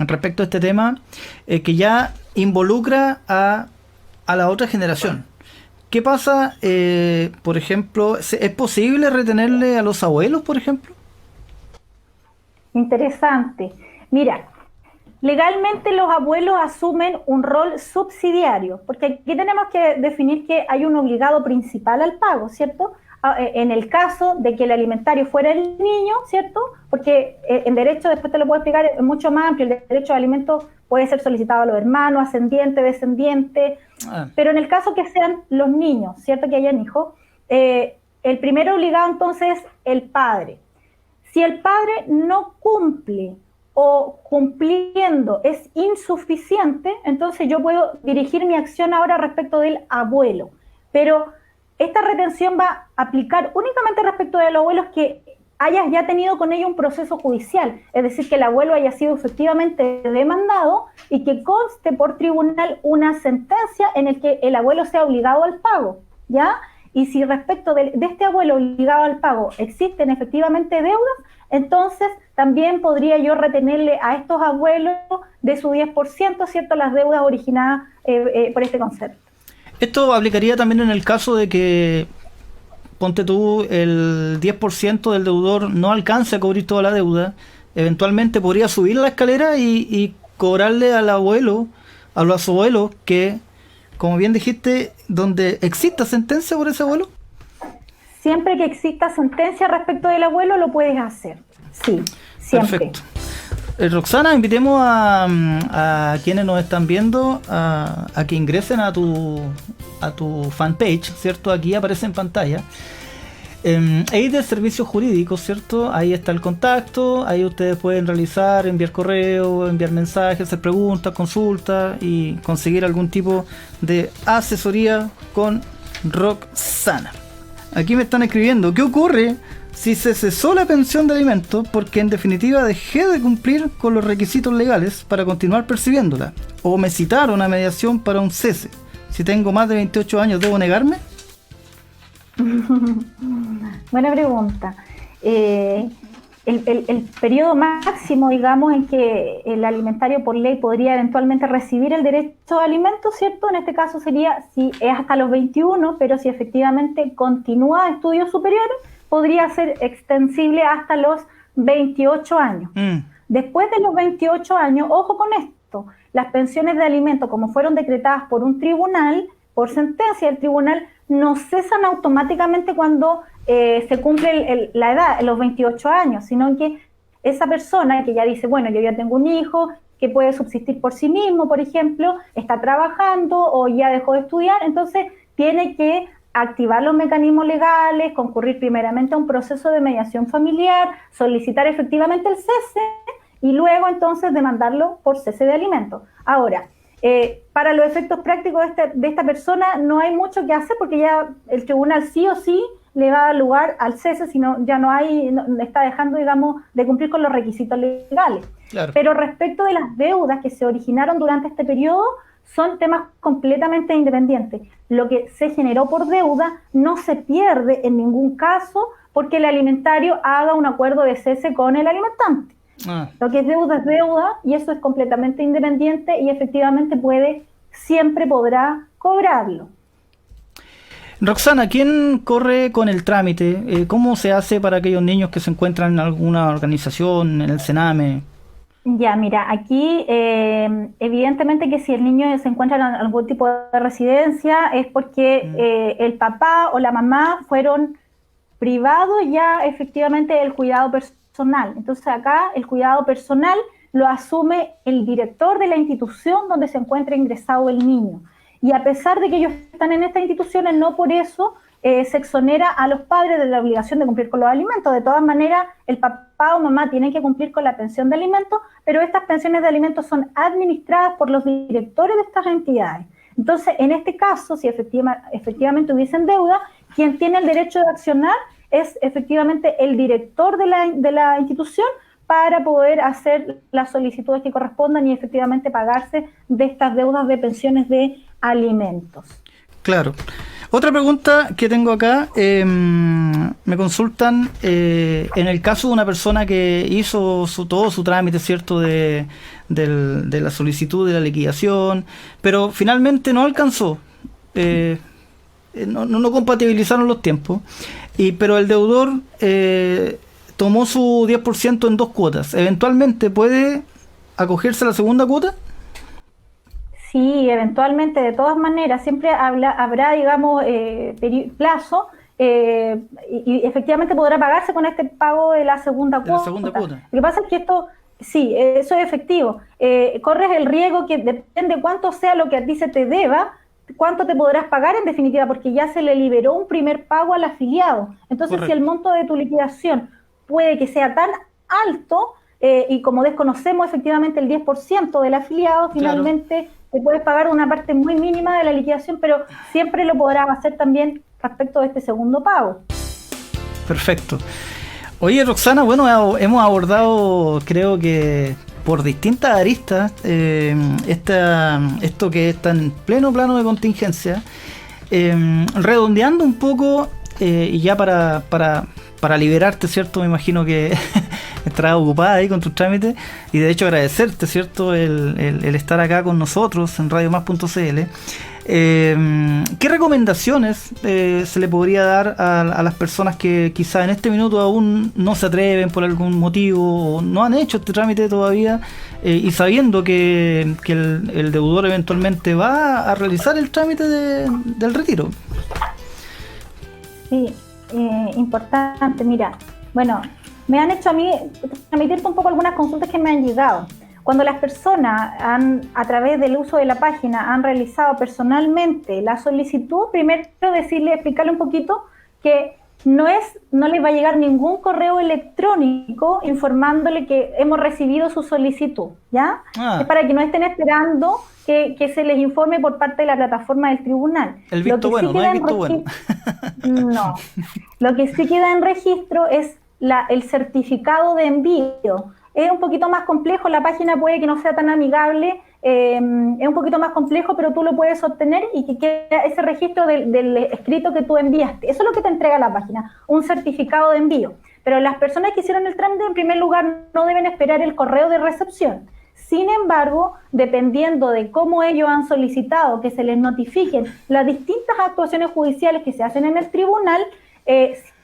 respecto a este tema, que ya involucra a la otra generación. ¿Qué pasa, por ejemplo, es posible retenerle a los abuelos, por ejemplo? Interesante. Mira, legalmente los abuelos asumen un rol subsidiario, porque aquí tenemos que definir que hay un obligado principal al pago, ¿cierto? En el caso de que el alimentario fuera el niño, ¿cierto? Porque en derecho, después te lo puedo explicar, es mucho más amplio. El derecho de alimentos puede ser solicitado a los hermanos, ascendiente, descendiente, pero en el caso que sean los niños, ¿cierto? Que hayan hijos, el primer obligado entonces es el padre. Si el padre no cumple o cumpliendo es insuficiente, entonces yo puedo dirigir mi acción ahora respecto del abuelo, pero esta retención va a aplicar únicamente respecto de los abuelos que hayas ya tenido con ellos un proceso judicial, es decir, que el abuelo haya sido efectivamente demandado y que conste por tribunal una sentencia en el que el abuelo sea obligado al pago, ¿ya? Y si respecto de este abuelo obligado al pago existen efectivamente deudas, entonces también podría yo retenerle a estos abuelos de su 10%, ¿cierto?, las deudas originadas por este concepto. Esto aplicaría también en el caso de que, ponte tú, el 10% del deudor no alcance a cubrir toda la deuda, eventualmente podría subir la escalera y cobrarle al abuelo, a los abuelos que, como bien dijiste, donde exista sentencia por ese abuelo. Siempre que exista sentencia respecto del abuelo, lo puedes hacer. Sí, siempre. Perfecto. Roxana, invitemos a quienes nos están viendo a que ingresen a tu fanpage, ¿cierto? Aquí aparece en pantalla. Ahí de servicios jurídicos, ¿cierto? Ahí está el contacto, ahí ustedes pueden realizar, enviar correo, enviar mensajes, hacer preguntas, consultas y conseguir algún tipo de asesoría con Roxana. Aquí me están escribiendo, ¿qué ocurre si se cesó la pensión de alimentos porque en definitiva dejé de cumplir con los requisitos legales para continuar percibiéndola? ¿O me citaron a mediación para un cese? Si tengo más de 28 años, ¿debo negarme? Buena pregunta. El periodo máximo, digamos, en que el alimentario por ley podría eventualmente recibir el derecho a alimentos, ¿cierto? En este caso sería si es hasta los 21, pero si efectivamente continúa estudios superiores, podría ser extensible hasta los 28 años. Después de los 28 años, ojo con esto, las pensiones de alimentos, como fueron decretadas por un tribunal, por sentencia del tribunal, no cesan automáticamente cuando se cumple la edad, los 28 años, sino que esa persona que ya dice, bueno, yo ya tengo un hijo que puede subsistir por sí mismo, por ejemplo, está trabajando o ya dejó de estudiar, entonces tiene que activar los mecanismos legales, concurrir primeramente a un proceso de mediación familiar, solicitar efectivamente el cese y luego entonces demandarlo por cese de alimentos. Ahora, para los efectos prácticos de esta persona no hay mucho que hacer porque ya el tribunal sí o sí le va a dar lugar al cese, sino ya no está dejando, digamos, de cumplir con los requisitos legales. Claro. Pero respecto de las deudas que se originaron durante este periodo, son temas completamente independientes. Lo que se generó por deuda no se pierde en ningún caso porque el alimentario haga un acuerdo de cese con el alimentante. Lo que es deuda y eso es completamente independiente y efectivamente siempre podrá cobrarlo. Roxana, ¿quién corre con el trámite? ¿Cómo se hace para aquellos niños que se encuentran en alguna organización, en el Sename? Ya, mira, aquí evidentemente que si el niño se encuentra en algún tipo de residencia es porque el papá o la mamá fueron privados ya efectivamente del cuidado personal. Entonces acá el cuidado personal lo asume el director de la institución donde se encuentra ingresado el niño. Y a pesar de que ellos están en estas instituciones, no por eso se exonera a los padres de la obligación de cumplir con los alimentos. De todas maneras, el papá o mamá tienen que cumplir con la pensión de alimentos, pero estas pensiones de alimentos son administradas por los directores de estas entidades. Entonces, en este caso, si efectivamente hubiesen deuda, quien tiene el derecho de accionar es efectivamente el director de la institución para poder hacer las solicitudes que correspondan y efectivamente pagarse de estas deudas de pensiones de alimentos. Claro. Otra pregunta que tengo acá, me consultan en el caso de una persona que hizo todo su trámite, ¿cierto?, de la solicitud de la liquidación, pero finalmente no alcanzó, no compatibilizaron los tiempos, pero el deudor tomó su 10% en 2 cuotas. ¿Eventualmente puede acogerse a la segunda cuota? Sí, eventualmente, de todas maneras, siempre habrá, digamos, plazo y efectivamente podrá pagarse con este pago de la segunda cuota. Lo que pasa es que esto, sí, eso es efectivo. Corres el riesgo que depende cuánto sea lo que a ti se te deba, cuánto te podrás pagar en definitiva, porque ya se le liberó un primer pago al afiliado. Entonces, correcto, si el monto de tu liquidación puede que sea tan alto y como desconocemos efectivamente el 10% del afiliado, finalmente... Claro, te puedes pagar una parte muy mínima de la liquidación, pero siempre lo podrás hacer también respecto de este segundo pago. Perfecto. Oye, Roxana, bueno, hemos abordado, creo que por distintas aristas, esto que está en pleno plano de contingencia, redondeando un poco, y ya para liberarte, ¿cierto? Me imagino que estarás ocupada ahí con tus trámites y de hecho agradecerte, ¿cierto? El estar acá con nosotros en radiomás.cl. ¿Qué recomendaciones se le podría dar a las personas que quizá en este minuto aún no se atreven por algún motivo o no han hecho este trámite todavía y sabiendo que el deudor eventualmente va a realizar el trámite del retiro? Sí. importante. Mira, bueno, me han hecho a mí transmitirte un poco algunas consultas que me han llegado. Cuando las personas a través del uso de la página han realizado personalmente la solicitud, primero explicarle un poquito que no les va a llegar ningún correo electrónico informándole que hemos recibido su solicitud, ¿ya? Es para que no estén esperando que se les informe por parte de la plataforma del tribunal. El visto bueno, no hay visto bueno. No, lo que sí queda en registro es el certificado de envío. Es un poquito más complejo, la página puede que no sea tan amigable, es un poquito más complejo, pero tú lo puedes obtener y que queda ese registro del escrito que tú enviaste. Eso es lo que te entrega la página, un certificado de envío. Pero las personas que hicieron el trámite, en primer lugar, no deben esperar el correo de recepción. Sin embargo, dependiendo de cómo ellos han solicitado que se les notifiquen las distintas actuaciones judiciales que se hacen en el tribunal,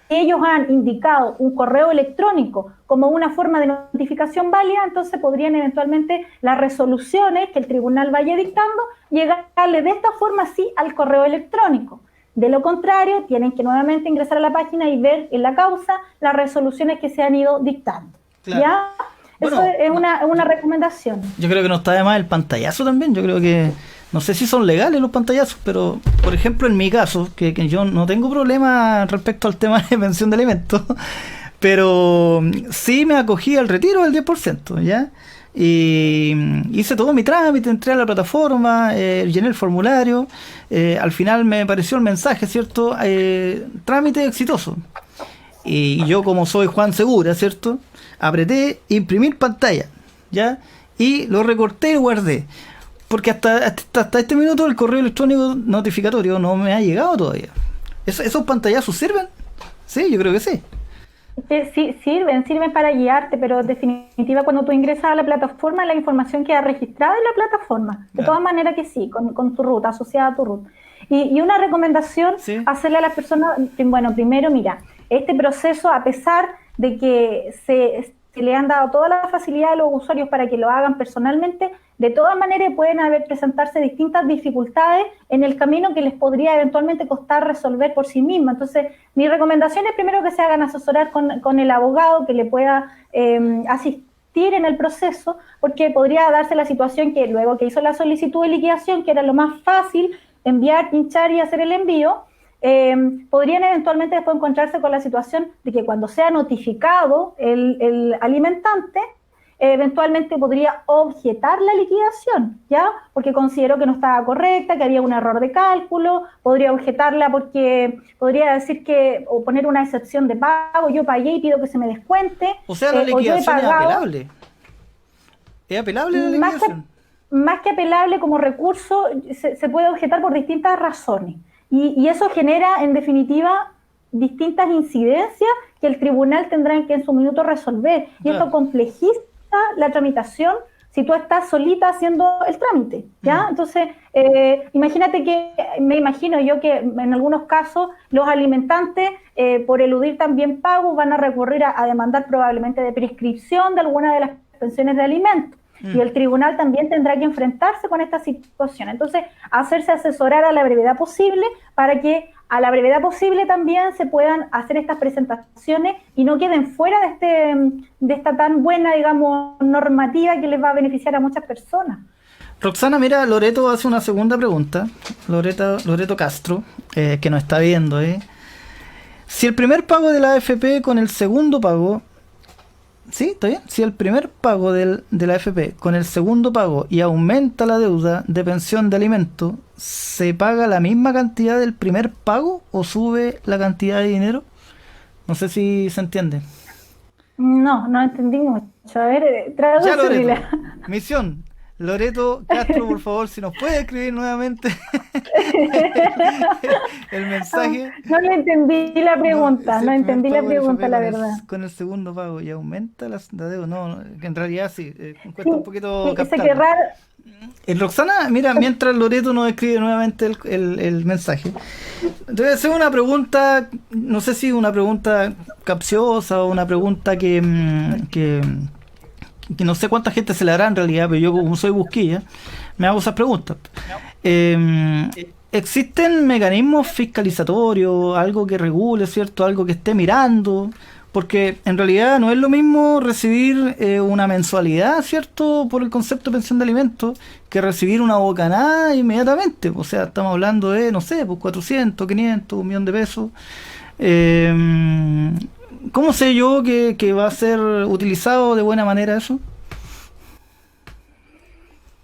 ellos han indicado un correo electrónico como una forma de notificación válida, entonces podrían eventualmente las resoluciones que el tribunal vaya dictando llegarle de esta forma sí al correo electrónico. De lo contrario, tienen que nuevamente ingresar a la página y ver en la causa las resoluciones que se han ido dictando. Claro. ¿Ya? Bueno, eso es una recomendación. Yo creo que no está de más el pantallazo también. Yo creo que no sé si son legales los pantallazos, pero por ejemplo en mi caso, que yo no tengo problema respecto al tema de pensión de alimentos, pero sí me acogí al retiro del 10%, ¿ya? Y hice todo mi trámite, entré a la plataforma, llené el formulario, al final me apareció el mensaje, ¿cierto? Trámite exitoso. Y yo, como soy Juan Segura, ¿cierto? Apreté imprimir pantalla, ¿ya? Y lo recorté y guardé. Porque hasta este minuto el correo electrónico notificatorio no me ha llegado todavía. ¿Esos pantallazos sirven? Sí, yo creo que sí. Sí, sirven para guiarte, pero en definitiva cuando tú ingresas a la plataforma, la información queda registrada en la plataforma. De todas maneras que sí, con tu ruta, asociada a tu ruta. Y una recomendación, hacerle a las personas, bueno, primero, mira, este proceso, a pesar de que se le han dado toda la facilidad a los usuarios para que lo hagan personalmente, de todas maneras pueden presentarse distintas dificultades en el camino que les podría eventualmente costar resolver por sí misma. Entonces, mi recomendación es primero que se hagan asesorar con el abogado que le pueda asistir en el proceso, porque podría darse la situación que luego que hizo la solicitud de liquidación, que era lo más fácil, enviar, pinchar y hacer el envío, podrían eventualmente después encontrarse con la situación de que cuando sea notificado el alimentante, eventualmente podría objetar la liquidación, ¿ya? Porque consideró que no estaba correcta, que había un error de cálculo, podría objetarla porque podría decir o poner una excepción de pago, yo pagué y pido que se me descuente. O sea, la liquidación es apelable. ¿Es apelable la liquidación? Más que apelable como recurso, se puede objetar por distintas razones. Y eso genera, en definitiva, distintas incidencias que el tribunal tendrá que en su minuto resolver. Y esto complejiza la tramitación si tú estás solita haciendo el trámite, ¿ya? Entonces, me imagino yo que en algunos casos los alimentantes, por eludir también pagos, van a recurrir a demandar probablemente de prescripción de alguna de las pensiones de alimentos. Y el tribunal también tendrá que enfrentarse con esta situación. Entonces, hacerse asesorar a la brevedad posible para que a la brevedad posible también se puedan hacer estas presentaciones y no queden fuera de esta tan buena, digamos, normativa que les va a beneficiar a muchas personas. Roxana, mira, Loreto hace una segunda pregunta. Loreto Castro, que nos está viendo. Si el primer pago de la AFP con el segundo pago... Sí, está bien. Si el primer pago de la AFP con el segundo pago y aumenta la deuda de pensión de alimentos, ¿se paga la misma cantidad del primer pago o sube la cantidad de dinero? No sé si se entiende. No entendí mucho. A ver, tradúcela. Misión. Loreto Castro, por favor, si nos puede escribir nuevamente el mensaje. No le entendí la pregunta, no entendí la pregunta, la verdad. Con el segundo pago y aumenta la deuda, no, que en realidad sí, cuesta un poquito captar. Roxana, mira, mientras Loreto nos escribe nuevamente el mensaje, debe ser una pregunta, no sé si una pregunta capciosa o una pregunta que no sé cuánta gente se le hará en realidad, pero yo como soy busquilla, me hago esas preguntas. ¿existen mecanismos fiscalizatorios, algo que regule, ¿cierto? Algo que esté mirando? Porque en realidad no es lo mismo recibir una mensualidad, ¿cierto? Por el concepto de pensión de alimentos, que recibir una bocanada inmediatamente. O sea, estamos hablando de, no sé, pues 400, 500, 1.000.000 de pesos. ¿Cómo sé yo que va a ser utilizado de buena manera eso?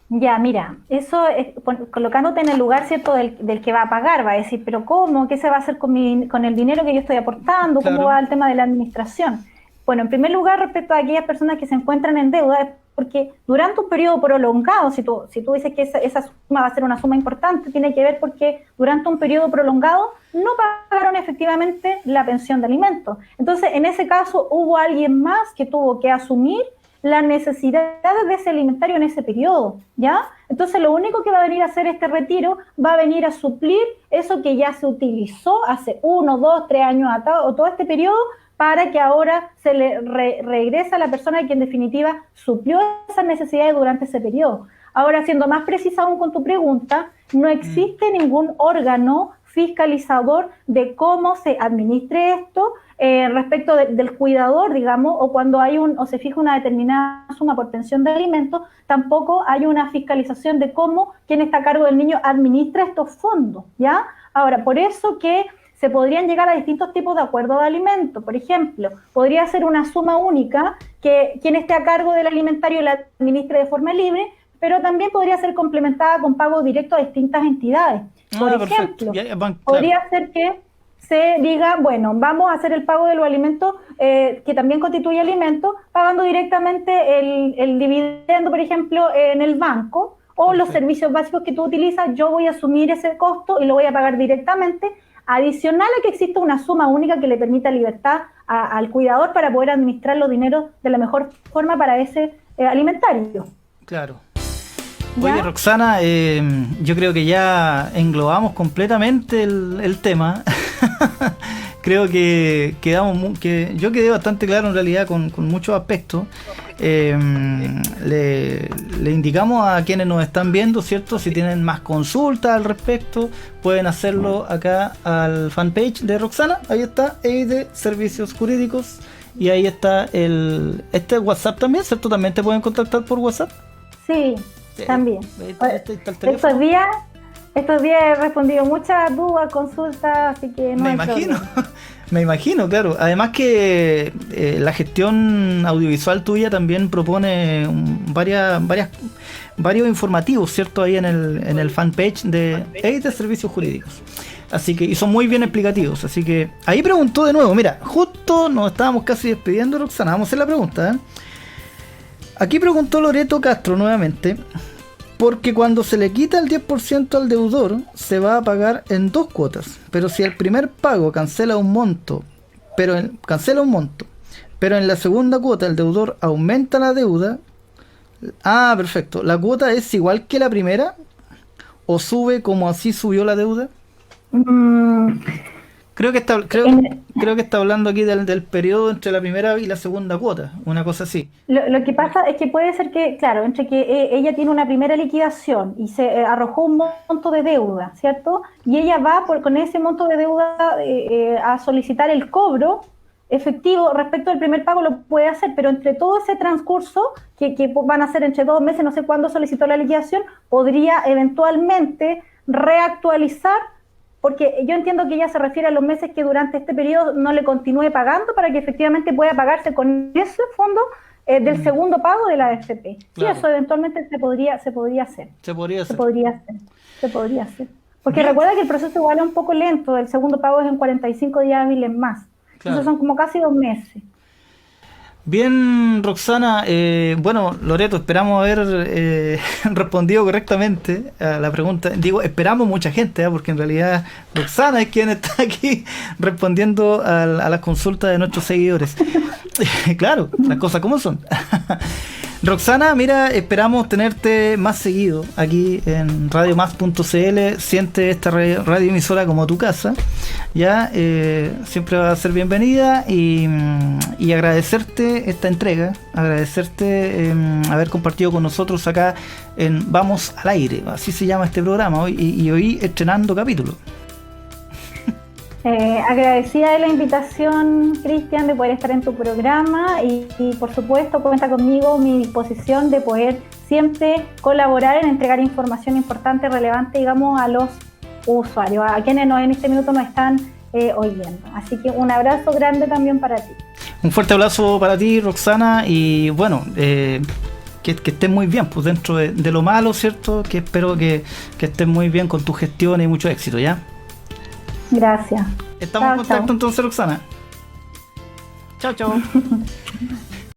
Ya, mira, eso es colocándote en el lugar, ¿cierto?, del que va a pagar, va a decir, pero ¿cómo? ¿Qué se va a hacer con el dinero que yo estoy aportando? ¿Cómo Claro. va el tema de la administración? Bueno, en primer lugar, respecto a aquellas personas que se encuentran en deuda, es porque durante un periodo prolongado, si tú dices que esa suma va a ser una suma importante, tiene que ver porque durante un periodo prolongado no pagaron efectivamente la pensión de alimentos. Entonces, en ese caso, hubo alguien más que tuvo que asumir las necesidades de ese alimentario en ese periodo, ¿ya? Entonces lo único que va a venir a hacer este retiro va a venir a suplir eso que ya se utilizó hace 1, 2, 3 años atrás, o todo este periodo, para que ahora se le regrese a la persona que en definitiva suplió esas necesidades durante ese periodo. Ahora, siendo más precisa aún con tu pregunta, no existe ningún órgano fiscalizador de cómo se administre esto respecto del cuidador, digamos, o cuando hay o se fija una determinada suma por pensión de alimentos, tampoco hay una fiscalización de cómo quien está a cargo del niño administra estos fondos, ¿ya? Ahora, por eso que se podrían llegar a distintos tipos de acuerdos de alimentos. Por ejemplo, podría ser una suma única que quien esté a cargo del alimentario la administre de forma libre, pero también podría ser complementada con pago directo a distintas entidades. Por ejemplo, podría ser que se diga, bueno, vamos a hacer el pago de los alimentos, que también constituye alimentos, pagando directamente el dividendo, por ejemplo, en el banco, o los servicios básicos que tú utilizas, yo voy a asumir ese costo y lo voy a pagar directamente, adicional a que exista una suma única que le permita libertad al cuidador para poder administrar los dineros de la mejor forma para ese alimentario. Claro. Oye, Roxana, yo creo que ya englobamos completamente el tema. Creo que yo quedé bastante claro en realidad con muchos aspectos. Le indicamos a quienes nos están viendo, ¿cierto? Si tienen más consultas al respecto, pueden hacerlo acá al fanpage de Roxana. Ahí está, EIDE Servicios Jurídicos. Y ahí está este WhatsApp también, ¿cierto? También te pueden contactar por WhatsApp. Sí. También. Estos días he respondido muchas dudas, consultas, así que no me imagino, me imagino, claro. Además que la gestión audiovisual tuya también propone varios informativos, ¿cierto? Ahí en el fanpage de EIDE Servicios Jurídicos. Así que, y son muy bien explicativos. Así que ahí preguntó de nuevo, mira, justo nos estábamos casi despidiendo, Roxana, vamos a hacer la pregunta, ¿eh? Aquí preguntó Loreto Castro nuevamente, porque cuando se le quita el 10% al deudor, se va a pagar en 2 cuotas. Pero si el primer pago cancela un monto, pero en la segunda cuota el deudor aumenta la deuda. Ah, perfecto. ¿La cuota es igual que la primera? ¿O sube como así subió la deuda? Creo que está hablando aquí del periodo entre la primera y la segunda cuota, una cosa así. Lo que pasa es que puede ser que, claro, entre que ella tiene una primera liquidación y se arrojó un monto de deuda, ¿cierto? Y ella va con ese monto de deuda a solicitar el cobro efectivo respecto al primer pago, lo puede hacer, pero entre todo ese transcurso, que van a ser entre 2 meses, no sé cuándo solicitó la liquidación, podría eventualmente reactualizar. Porque yo entiendo que ella se refiere a los meses que durante este periodo no le continúe pagando para que efectivamente pueda pagarse con ese fondo del segundo pago de la AFP. Claro. Sí, eso eventualmente se podría hacer. Se podría hacer. Porque bien, recuerda que el proceso igual es un poco lento, el segundo pago es en 45 días hábiles más. Claro. Entonces son como casi 2 meses. Bien, Roxana, bueno, Loreto, esperamos haber respondido correctamente a la pregunta. Digo, esperamos mucha gente, porque en realidad Roxana es quien está aquí respondiendo a las consultas de nuestros seguidores. Claro, las cosas como son. Roxana, mira, esperamos tenerte más seguido aquí en radiomás.cl. Siente esta radioemisora como tu casa. Ya, siempre va a ser bienvenida y agradecerte esta entrega, agradecerte haber compartido con nosotros acá en Vamos al Aire, así se llama este programa hoy, y hoy estrenando capítulo. Agradecida de la invitación, Cristian, de poder estar en tu programa y por supuesto cuenta conmigo, mi disposición de poder siempre colaborar en entregar información importante, relevante, digamos, a los usuarios, a quienes en este minuto nos están oyendo. Así que un abrazo grande también para ti. Un fuerte abrazo para ti, Roxana, y bueno, que estés muy bien, pues dentro de lo malo, ¿cierto? Que espero que estés muy bien con tu gestión y mucho éxito, ¿ya? Gracias. Estamos en contacto entonces, Roxana. Chao, chao.